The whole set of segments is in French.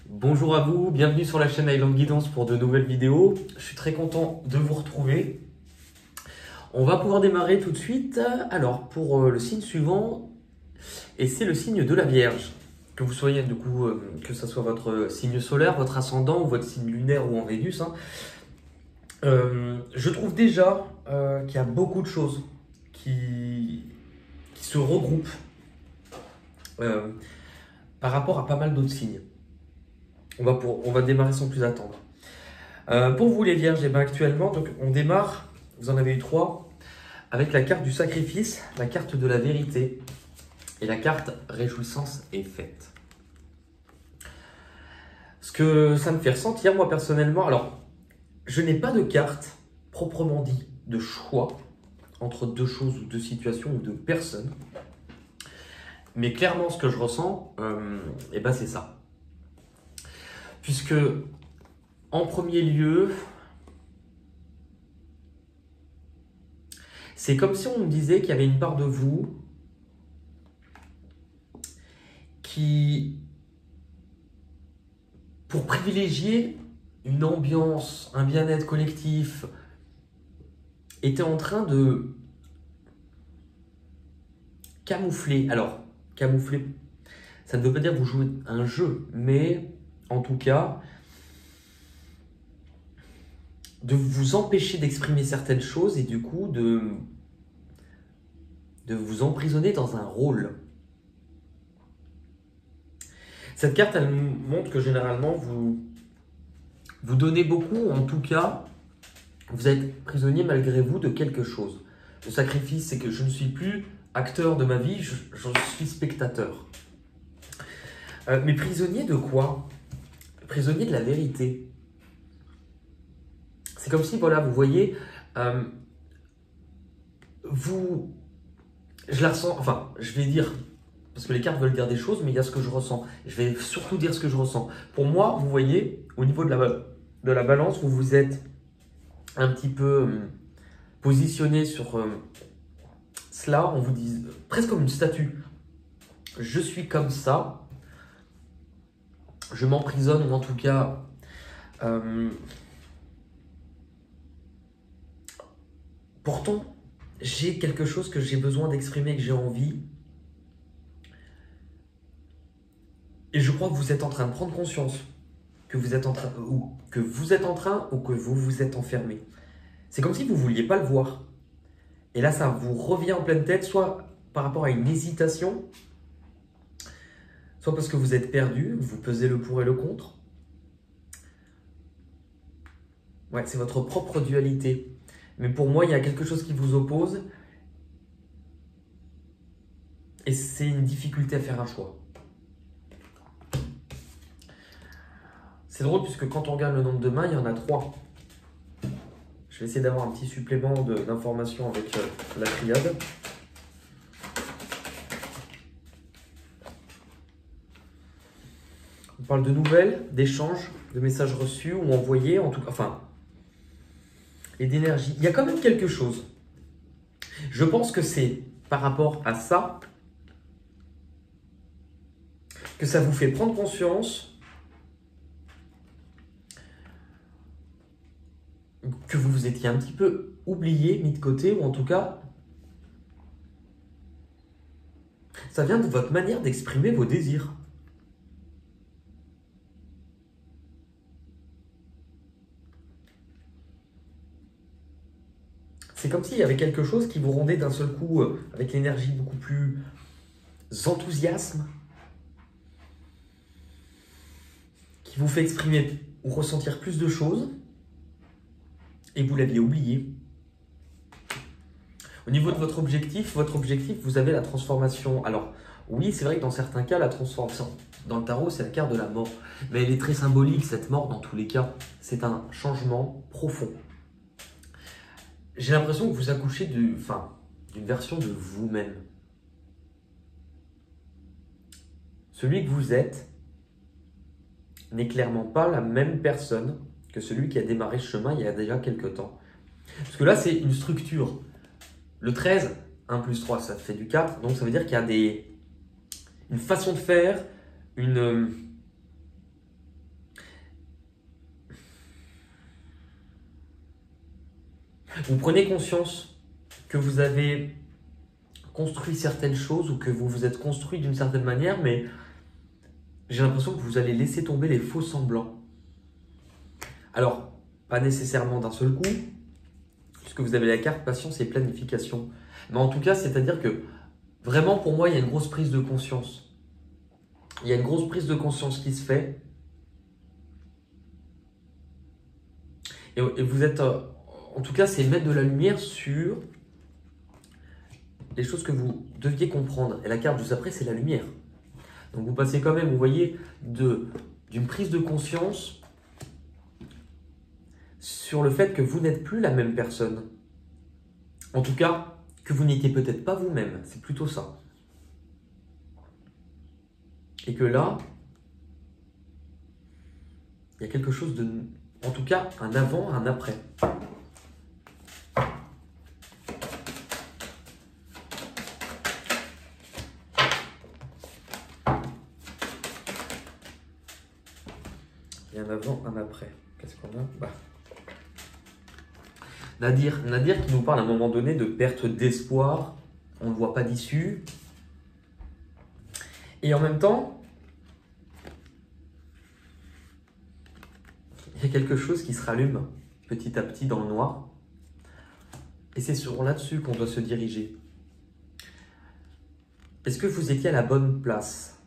Bonjour à vous, bienvenue sur la chaîne Island Guidance pour de nouvelles vidéos. Je suis très content de vous retrouver. On va pouvoir démarrer tout de suite. Alors, pour le signe suivant, et c'est le signe de la Vierge. Que vous soyez, du coup, que ce soit votre signe solaire, votre ascendant ou votre signe lunaire ou en Vénus. Je trouve déjà qu'il y a beaucoup de choses qui se regroupent par rapport à pas mal d'autres signes. On va démarrer sans plus attendre. Pour vous les Vierges, actuellement, donc, on démarre, vous en avez eu 3, avec la carte du sacrifice, la carte de la vérité et la carte réjouissance est faite. Ce que ça me fait ressentir, moi personnellement, alors, je n'ai pas de carte proprement dit de choix entre deux choses ou deux situations ou deux personnes, mais clairement ce que je ressens, c'est ça. Puisque, en premier lieu, c'est comme si on me disait qu'il y avait une part de vous qui, pour privilégier une ambiance, un bien-être collectif, était en train de camoufler. Alors, camoufler, ça ne veut pas dire que vous jouez un jeu, mais en tout cas, de vous empêcher d'exprimer certaines choses et du coup de vous emprisonner dans un rôle. Cette carte, elle montre que généralement, vous donnez beaucoup, en tout cas, vous êtes prisonnier malgré vous de quelque chose. Le sacrifice, c'est que je ne suis plus acteur de ma vie, je suis spectateur. Mais prisonnier de quoi? Prisonnier de la vérité. C'est comme si, voilà, vous voyez, je la ressens, enfin, je vais dire, parce que les cartes veulent dire des choses, mais il y a ce que je ressens. Je vais surtout dire ce que je ressens. Pour moi, vous voyez, au niveau de la balance, vous vous êtes un petit peu positionné sur cela, on vous dit presque comme une statue. Je suis comme ça, je m'emprisonne, ou en tout cas, pourtant, j'ai quelque chose que j'ai besoin d'exprimer, que j'ai envie. Et je crois que vous êtes en train de prendre conscience que vous êtes en train, ou que vous vous êtes enfermé. C'est comme si vous ne vouliez pas le voir. Et là, ça vous revient en pleine tête, soit par rapport à une hésitation, soit parce que vous êtes perdu, vous pesez le pour et le contre. Ouais, c'est votre propre dualité. Mais pour moi, il y a quelque chose qui vous oppose. Et c'est une difficulté à faire un choix. C'est drôle puisque quand on regarde le nombre de mains, il y en a 3. Je vais essayer d'avoir un petit supplément d'informations avec la triade. On parle de nouvelles, d'échanges, de messages reçus ou envoyés, en tout cas, enfin, et d'énergie. Il y a quand même quelque chose. Je pense que c'est par rapport à ça que ça vous fait prendre conscience que vous vous étiez un petit peu oublié, mis de côté, ou en tout cas, ça vient de votre manière d'exprimer vos désirs. C'est comme s'il y avait quelque chose qui vous rendait d'un seul coup, avec l'énergie beaucoup plus enthousiasme, qui vous fait exprimer ou ressentir plus de choses, et vous l'aviez oublié. Au niveau de votre objectif, vous avez la transformation. Alors, oui, c'est vrai que dans certains cas, la transformation, dans le tarot, c'est la carte de la mort. Mais elle est très symbolique, cette mort, dans tous les cas. C'est un changement profond. J'ai l'impression que vous accouchez d'une version de vous-même. Celui que vous êtes n'est clairement pas la même personne que celui qui a démarré ce chemin il y a déjà quelques temps. Parce que là, c'est une structure. Le 13, 1 plus 3, ça fait du 4. Donc, ça veut dire qu'il y a une façon de faire, Vous prenez conscience que vous avez construit certaines choses ou que vous vous êtes construit d'une certaine manière, mais j'ai l'impression que vous allez laisser tomber les faux semblants. Alors, pas nécessairement d'un seul coup, puisque vous avez la carte patience et planification. Mais en tout cas, c'est-à-dire que vraiment pour moi, il y a une grosse prise de conscience. Il y a une grosse prise de conscience qui se fait. Et vous êtes, en tout cas, c'est mettre de la lumière sur les choses que vous deviez comprendre. Et la carte juste après, c'est la lumière. Donc vous passez quand même, vous voyez, d'une prise de conscience sur le fait que vous n'êtes plus la même personne. En tout cas, que vous n'étiez peut-être pas vous-même. C'est plutôt ça. Et que là, il y a quelque chose de... En tout cas, un avant, un après. Il y a un avant, un après. Qu'est-ce qu'on a? Nadir qui nous parle à un moment donné de perte d'espoir. On ne voit pas d'issue. Et en même temps, il y a quelque chose qui se rallume petit à petit dans le noir. Et c'est sur là-dessus qu'on doit se diriger. Est-ce que vous étiez à la bonne place ?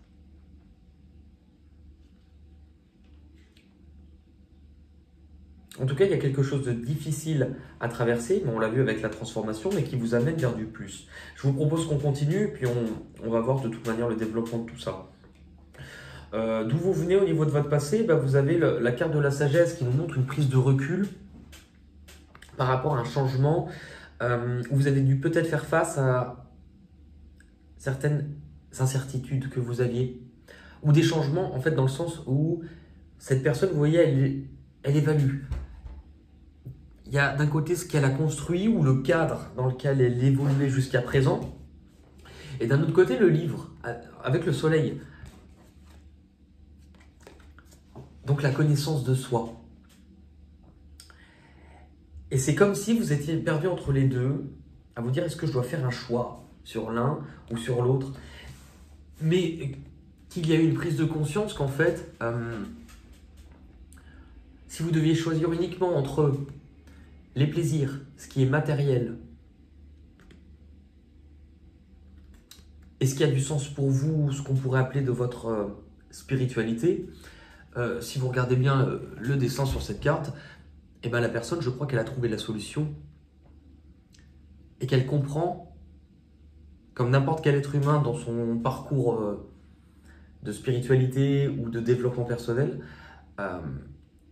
En tout cas, il y a quelque chose de difficile à traverser, mais on l'a vu avec la transformation, mais qui vous amène vers du plus. Je vous propose qu'on continue, puis on va voir de toute manière le développement de tout ça. D'où vous venez au niveau de votre passé, vous avez la carte de la sagesse qui nous montre une prise de recul par rapport à un changement où vous avez dû peut-être faire face à certaines incertitudes que vous aviez, ou des changements en fait dans le sens où cette personne, vous voyez, elle évalue. Il y a d'un côté ce qu'elle a construit ou le cadre dans lequel elle évoluait jusqu'à présent, et d'un autre côté le livre avec le soleil. Donc la connaissance de soi. Et c'est comme si vous étiez perdu entre les deux, à vous dire est-ce que je dois faire un choix sur l'un ou sur l'autre. Mais qu'il y a eu une prise de conscience qu'en fait, si vous deviez choisir uniquement entre les plaisirs, ce qui est matériel, et ce qui a du sens pour vous, ce qu'on pourrait appeler de votre spiritualité, si vous regardez bien le dessin sur cette carte, eh ben la personne, je crois qu'elle a trouvé la solution et qu'elle comprend, comme n'importe quel être humain dans son parcours de spiritualité ou de développement personnel,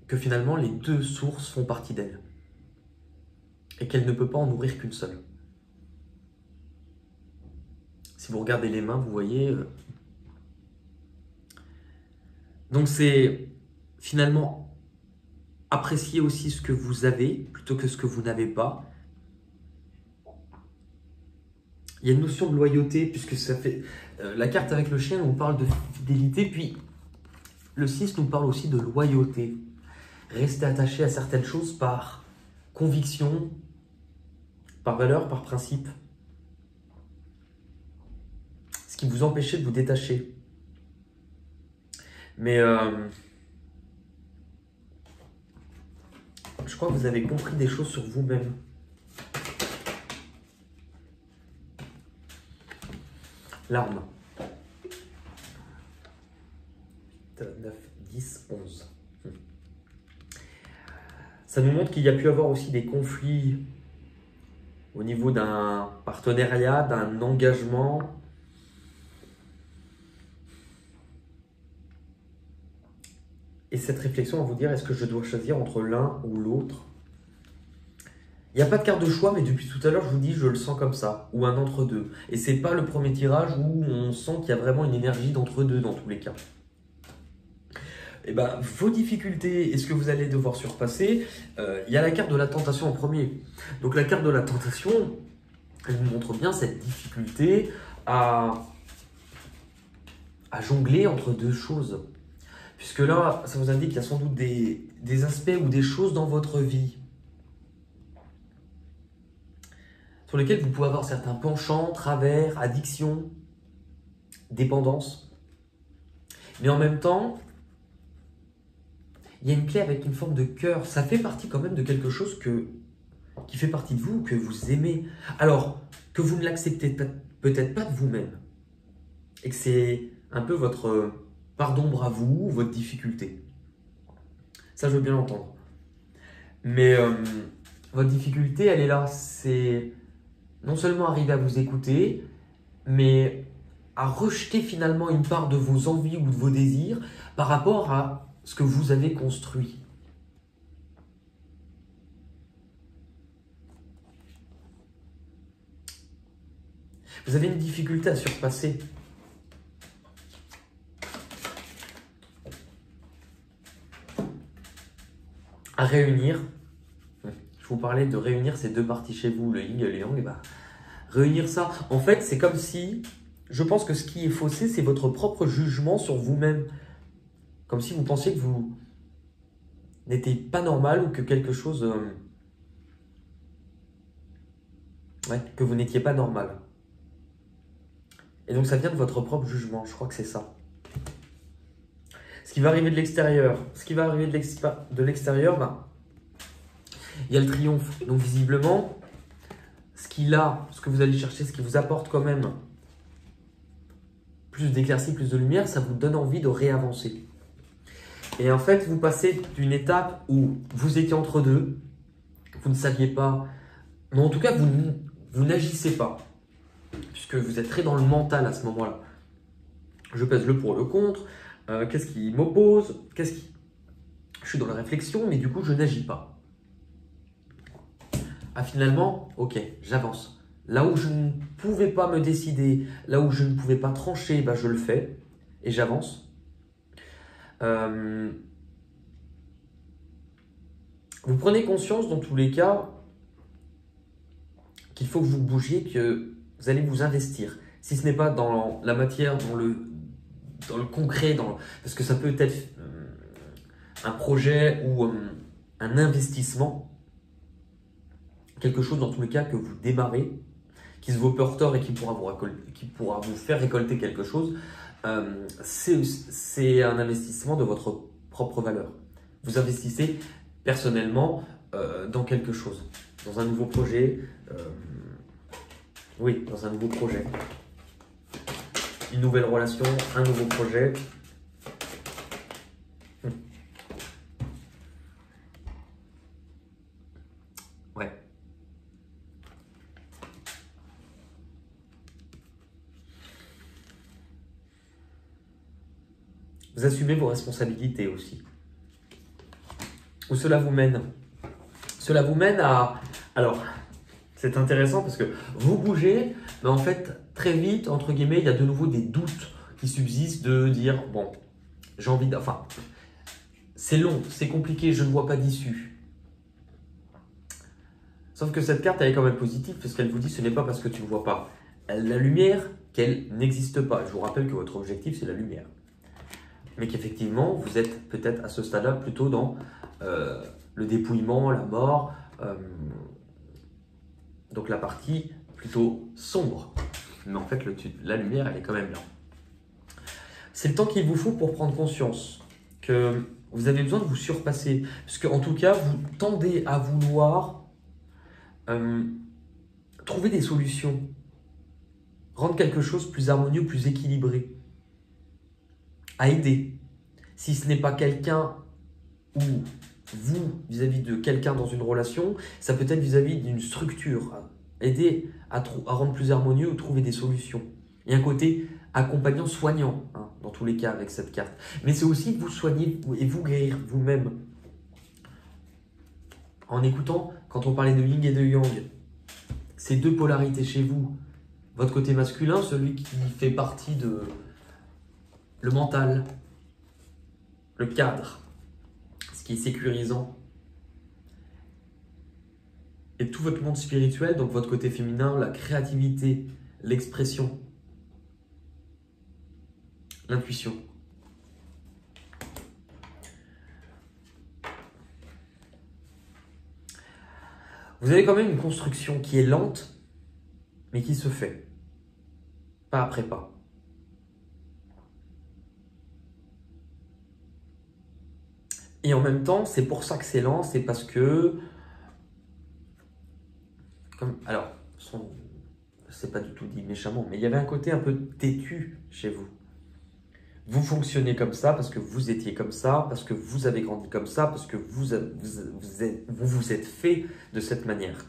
que finalement les deux sources font partie d'elle et qu'elle ne peut pas en nourrir qu'une seule. Si vous regardez les mains, vous voyez... Donc c'est finalement apprécier aussi ce que vous avez plutôt que ce que vous n'avez pas. Il y a une notion de loyauté puisque ça fait... la carte avec le chien nous parle de fidélité, puis le 6 nous parle aussi de loyauté. Rester attaché à certaines choses par conviction, par valeur, par principe. Ce qui vous empêchait de vous détacher. Mais je crois que vous avez compris des choses sur vous-même. L'arme. 9, 10, 11. Ça nous montre qu'il y a pu avoir aussi des conflits au niveau d'un partenariat, d'un engagement. Et cette réflexion va vous dire, est-ce que je dois choisir entre l'un ou l'autre? Il n'y a pas de carte de choix, mais depuis tout à l'heure, je vous dis, je le sens comme ça, ou un entre-deux. Et c'est pas le premier tirage où on sent qu'il y a vraiment une énergie d'entre-deux dans tous les cas. Et vos difficultés et ce que vous allez devoir surpasser, il y a la carte de la tentation en premier. Donc la carte de la tentation, elle nous montre bien cette difficulté à jongler entre deux choses. Puisque là, ça vous indique qu'il y a sans doute des aspects ou des choses dans votre vie sur lesquels vous pouvez avoir certains penchants, travers, addictions, dépendance. Mais en même temps, il y a une clé avec une forme de cœur. Ça fait partie quand même de quelque chose qui fait partie de vous, que vous aimez. Alors, que vous ne l'acceptez peut-être pas de vous-même. Et que c'est un peu votre part d'ombre à vous, votre difficulté. Ça, je veux bien l'entendre. Mais votre difficulté, elle est là. C'est non seulement arriver à vous écouter, mais à rejeter finalement une part de vos envies ou de vos désirs par rapport à ce que vous avez construit. Vous avez une difficulté à surpasser. À réunir. Je vous parlais de réunir ces deux parties chez vous, le yin et le yang. Et bah, réunir ça, en fait, c'est comme si, je pense que ce qui est faussé, c'est votre propre jugement sur vous-même. Comme si vous pensiez que vous n'étiez pas normal ou que quelque chose... que vous n'étiez pas normal. Et donc ça vient de votre propre jugement, je crois que c'est ça. Ce qui va arriver de l'extérieur, bah, il y a le triomphe. Donc visiblement, ce que vous allez chercher, ce qui vous apporte quand même plus d'éclaircie, plus de lumière, ça vous donne envie de réavancer. Et en fait, vous passez d'une étape où vous étiez entre deux, vous ne saviez pas, mais en tout cas, vous n'agissez pas, puisque vous êtes très dans le mental à ce moment-là. Je pèse le pour, le contre, qu'est-ce qui m'oppose, je suis dans la réflexion, mais du coup, je n'agis pas. Ah, finalement, ok, j'avance. Là où je ne pouvais pas me décider, là où je ne pouvais pas trancher, bah, je le fais et j'avance. Vous prenez conscience dans tous les cas qu'il faut que vous bougiez, que vous allez vous investir. Si ce n'est pas dans la matière, dans le concret, parce que ça peut être un projet ou un investissement, quelque chose dans tous les cas que vous démarrez, qui se vaut porteur et qui pourra vous faire récolter quelque chose, c'est un investissement de votre propre valeur. Vous investissez personnellement dans quelque chose, dans un nouveau projet, dans un nouveau projet, une nouvelle relation, un nouveau projet. Ouais. Vous assumez vos responsabilités aussi. Où cela vous mène? Cela vous mène à... Alors, c'est intéressant parce que vous bougez, mais en fait, très vite, entre guillemets, il y a de nouveau des doutes qui subsistent de dire, bon, j'ai envie de... Enfin, c'est long, c'est compliqué, je ne vois pas d'issue. Sauf que cette carte, elle est quand même positive parce qu'elle vous dit, ce n'est pas parce que tu ne vois pas la lumière qu'elle n'existe pas. Je vous rappelle que votre objectif, c'est la lumière. Mais qu'effectivement, vous êtes peut-être à ce stade-là plutôt dans le dépouillement, la mort, donc la partie plutôt sombre. Mais en fait, la lumière, elle est quand même là. C'est le temps qu'il vous faut pour prendre conscience que vous avez besoin de vous surpasser. Parce qu'en tout cas, vous tendez à vouloir trouver des solutions, rendre quelque chose plus harmonieux, plus équilibré, à aider. Si ce n'est pas quelqu'un ou vous vis-à-vis de quelqu'un dans une relation, ça peut être vis-à-vis d'une structure. Aider à rendre plus harmonieux ou trouver des solutions. Il y a un côté accompagnant, soignant, dans tous les cas avec cette carte. Mais c'est aussi que vous soignez et vous guérir vous-même. En écoutant, quand on parlait de yin et de yang, ces deux polarités chez vous, votre côté masculin, celui qui fait partie de le mental, le cadre, ce qui est sécurisant, et tout votre monde spirituel, donc votre côté féminin, la créativité, l'expression, l'intuition. Vous avez quand même une construction qui est lente, mais qui se fait. Pas après pas. Et en même temps, c'est pour ça que c'est lent, c'est parce que... Alors, c'est pas du tout dit méchamment, mais il y avait un côté un peu têtu chez vous. Vous fonctionnez comme ça parce que vous étiez comme ça, parce que vous avez grandi comme ça, parce que vous vous êtes fait de cette manière.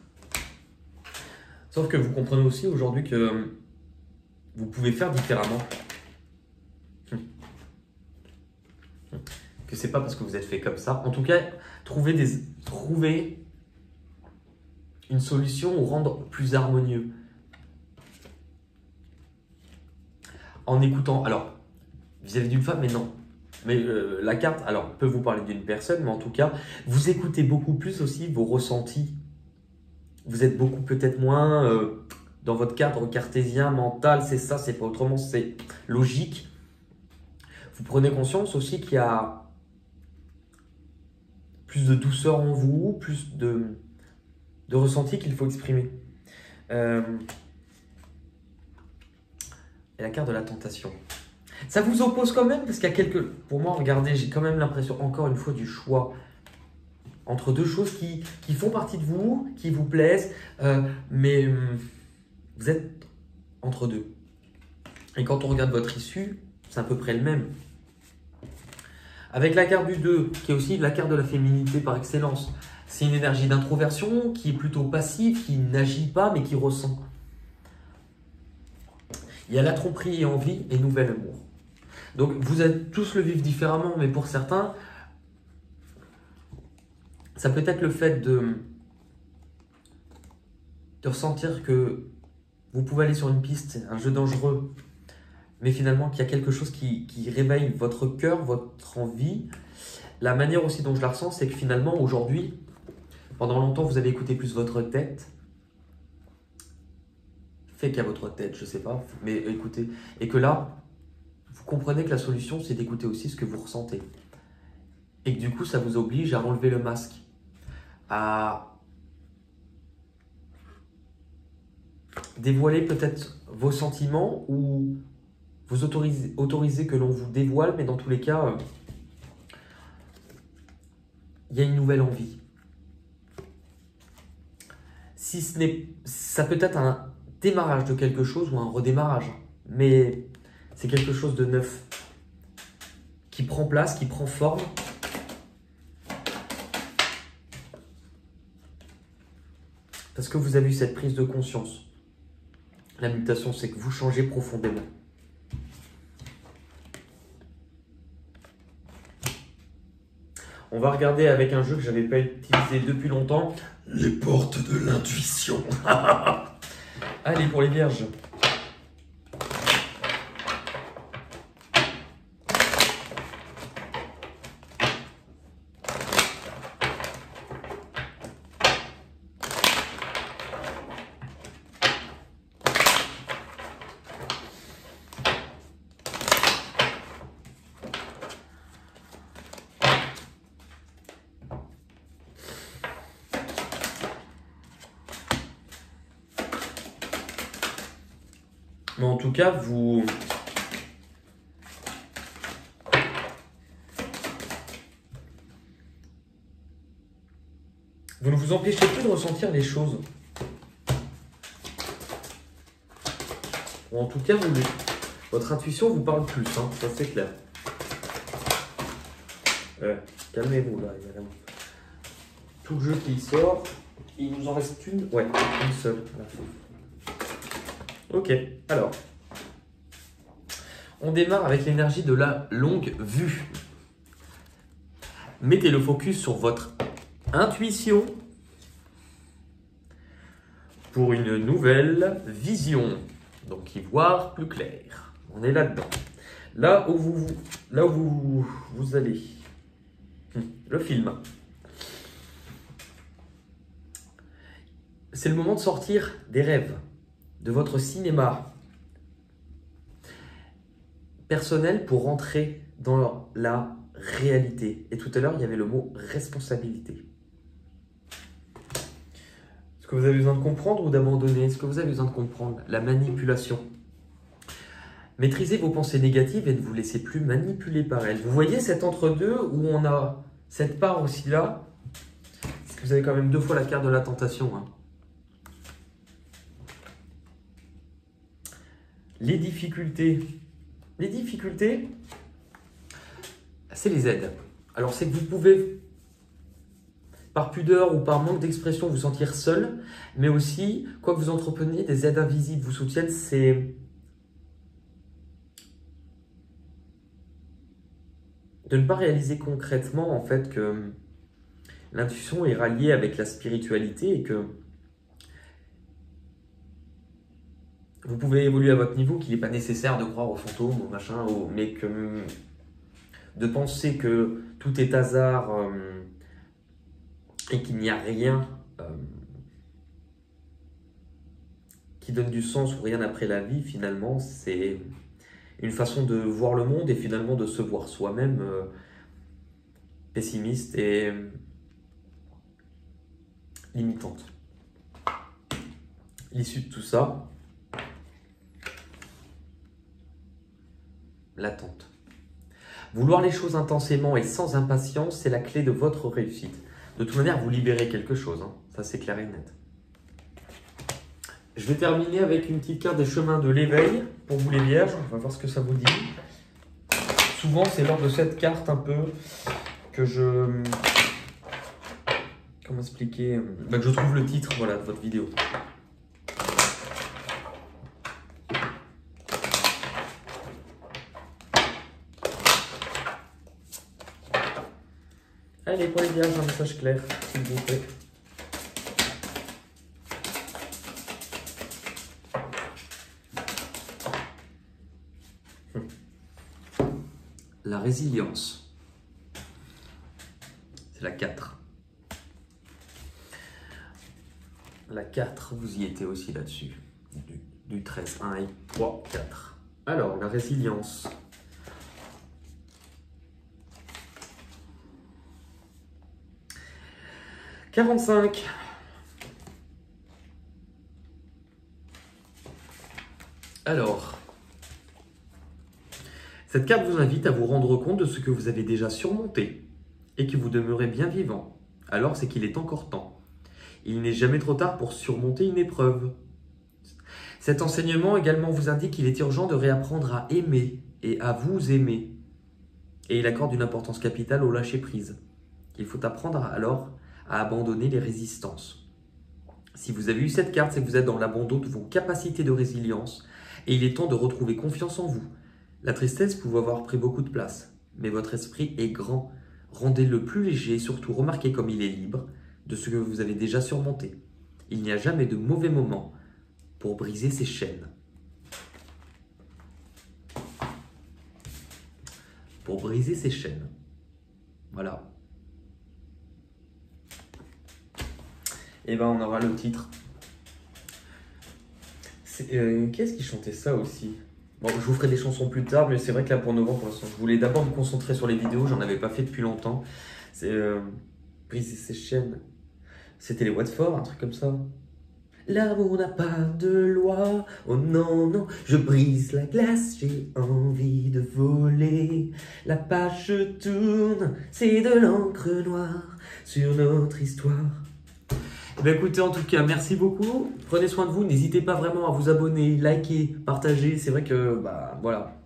Sauf que vous comprenez aussi aujourd'hui que vous pouvez faire différemment. Que c'est pas parce que vous êtes fait comme ça. En tout cas, trouver une solution ou rendre plus harmonieux. En écoutant, alors, vis-à-vis d'une femme, mais non. Mais la carte, alors, peut vous parler d'une personne, mais en tout cas, vous écoutez beaucoup plus aussi vos ressentis. Vous êtes beaucoup peut-être moins dans votre cadre cartésien, mental, c'est ça, c'est pas autrement, c'est logique. Vous prenez conscience aussi qu'il y a plus de douceur en vous, plus de ressenti qu'il faut exprimer. Et la carte de la tentation. Ça vous oppose quand même, parce qu'il y a quelques... Pour moi, regardez, j'ai quand même l'impression, encore une fois, du choix entre deux choses qui font partie de vous, qui vous plaisent, mais vous êtes entre deux. Et quand on regarde votre issue, c'est à peu près le même. Avec la carte du 2, qui est aussi la carte de la féminité par excellence, c'est une énergie d'introversion qui est plutôt passive, qui n'agit pas, mais qui ressent. Il y a la tromperie et envie et nouvel amour. Donc, vous êtes tous le vivre différemment, mais pour certains, ça peut être le fait de ressentir que vous pouvez aller sur une piste, un jeu dangereux, mais finalement qu'il y a quelque chose qui réveille votre cœur, votre envie. La manière aussi dont je la ressens, c'est que finalement, aujourd'hui, pendant longtemps, vous avez écouté plus votre tête. Fait qu'à votre tête, je sais pas, mais écoutez. Et que là, vous comprenez que la solution, c'est d'écouter aussi ce que vous ressentez. Et que du coup, ça vous oblige à enlever le masque, à dévoiler peut-être vos sentiments ou vous autoriser que l'on vous dévoile, mais dans tous les cas, il y a une nouvelle envie. Si ce n'est, ça peut être un démarrage de quelque chose ou un redémarrage, mais c'est quelque chose de neuf qui prend place, qui prend forme. Parce que vous avez eu cette prise de conscience. La mutation, c'est que vous changez profondément. On va regarder avec un jeu que je n'avais pas utilisé depuis longtemps. Les portes de l'intuition. Allez, pour les vierges. Mais en tout cas, vous ne vous empêchez plus de ressentir les choses. Ou en tout cas, votre intuition vous parle plus, hein, ça c'est clair. Calmez-vous là, évidemment. Tout le jeu qui sort, il nous en reste une. Ouais, une seule. Ok, alors. On démarre avec l'énergie de la longue vue. Mettez le focus sur votre intuition pour une nouvelle vision. Donc, y voir plus clair. On est là-dedans. Là où vous allez. Le film. C'est le moment de sortir des rêves, de votre cinéma personnel pour rentrer dans la réalité. Et tout à l'heure, il y avait le mot responsabilité. Est-ce que vous avez besoin de comprendre ou d'abandonner? Est-ce que vous avez besoin de comprendre? La manipulation. Maîtrisez vos pensées négatives et ne vous laissez plus manipuler par elles. Vous voyez cet entre-deux où on a cette part aussi là? Parce que vous avez quand même 2 fois la carte de la tentation. Hein. Les difficultés. Les difficultés, c'est les aides. Alors c'est que vous pouvez, par pudeur ou par manque d'expression, vous sentir seul, mais aussi, quoi que vous entrepreniez, des aides invisibles vous soutiennent. C'est de ne pas réaliser concrètement en fait que l'intuition est ralliée avec la spiritualité et que vous pouvez évoluer à votre niveau, qu'il n'est pas nécessaire de croire aux fantômes, aux machins, mais que de penser que tout est hasard et qu'il n'y a rien qui donne du sens ou rien après la vie, finalement, c'est une façon de voir le monde et finalement de se voir soi-même pessimiste et limitante. L'issue de tout ça, l'attente. Vouloir les choses intensément et sans impatience, c'est la clé de votre réussite. De toute manière, vous libérez quelque chose, hein. Ça c'est clair et net. Je vais terminer avec une petite carte des chemins de l'éveil pour vous les vierges. On va voir ce que ça vous dit. Souvent, c'est lors de cette carte un peu que je... Comment expliquer? Que je trouve le titre, voilà, de votre vidéo. Allez, pour les vierges, un message clair, s'il vous plaît. La résilience. C'est la 4. La 4, vous y étiez aussi là-dessus. Du 13, 1 et 3, 4. Alors, la résilience. « 45. Alors, cette carte vous invite à vous rendre compte de ce que vous avez déjà surmonté et que vous demeurez bien vivant. Alors, c'est qu'il est encore temps. Il n'est jamais trop tard pour surmonter une épreuve. Cet enseignement également vous indique qu'il est urgent de réapprendre à aimer et à vous aimer. Et il accorde une importance capitale au lâcher-prise. Il faut apprendre alors à abandonner les résistances. Si vous avez eu cette carte, c'est que vous êtes dans l'abandon de vos capacités de résilience et il est temps de retrouver confiance en vous. La tristesse peut avoir pris beaucoup de place, mais votre esprit est grand. Rendez-le plus léger et surtout remarquez comme il est libre de ce que vous avez déjà surmonté. Il n'y a jamais de mauvais moment pour briser ces chaînes. Pour briser ces chaînes. Voilà. Et ben on aura le titre. Qu'est-ce qui chantait ça aussi? Bon, je vous ferai des chansons plus tard, mais c'est vrai que là pour novembre, pour l'instant, je voulais d'abord me concentrer sur les vidéos, j'en avais pas fait depuis longtemps. C'est briser ces chaînes. C'était les Watford, un truc comme ça. L'amour n'a pas de loi, oh non, non, je brise la glace, j'ai envie de voler. La page tourne, c'est de l'encre noire sur notre histoire. Eh bien, écoutez, en tout cas, merci beaucoup. Prenez soin de vous. N'hésitez pas vraiment à vous abonner, liker, partager. C'est vrai que, voilà,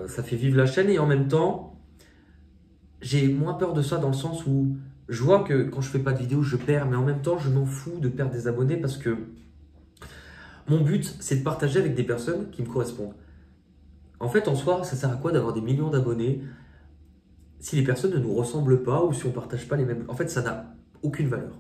ça fait vivre la chaîne. Et en même temps, j'ai moins peur de ça dans le sens où je vois que quand je fais pas de vidéo, je perds. Mais en même temps, je m'en fous de perdre des abonnés parce que mon but, c'est de partager avec des personnes qui me correspondent. En fait, en soi, ça sert à quoi d'avoir des millions d'abonnés si les personnes ne nous ressemblent pas ou si on partage pas les mêmes... En fait, ça n'a aucune valeur.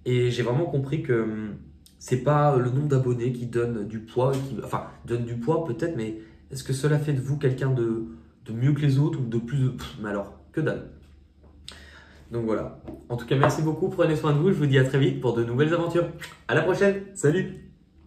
Et j'ai vraiment compris que c'est pas le nombre d'abonnés qui donne du poids, enfin, donne du poids peut-être, mais est-ce que cela fait de vous quelqu'un de mieux que les autres ou de plus... mais alors, que dalle. Donc voilà. En tout cas, merci beaucoup, prenez soin de vous, je vous dis à très vite pour de nouvelles aventures. À la prochaine, salut!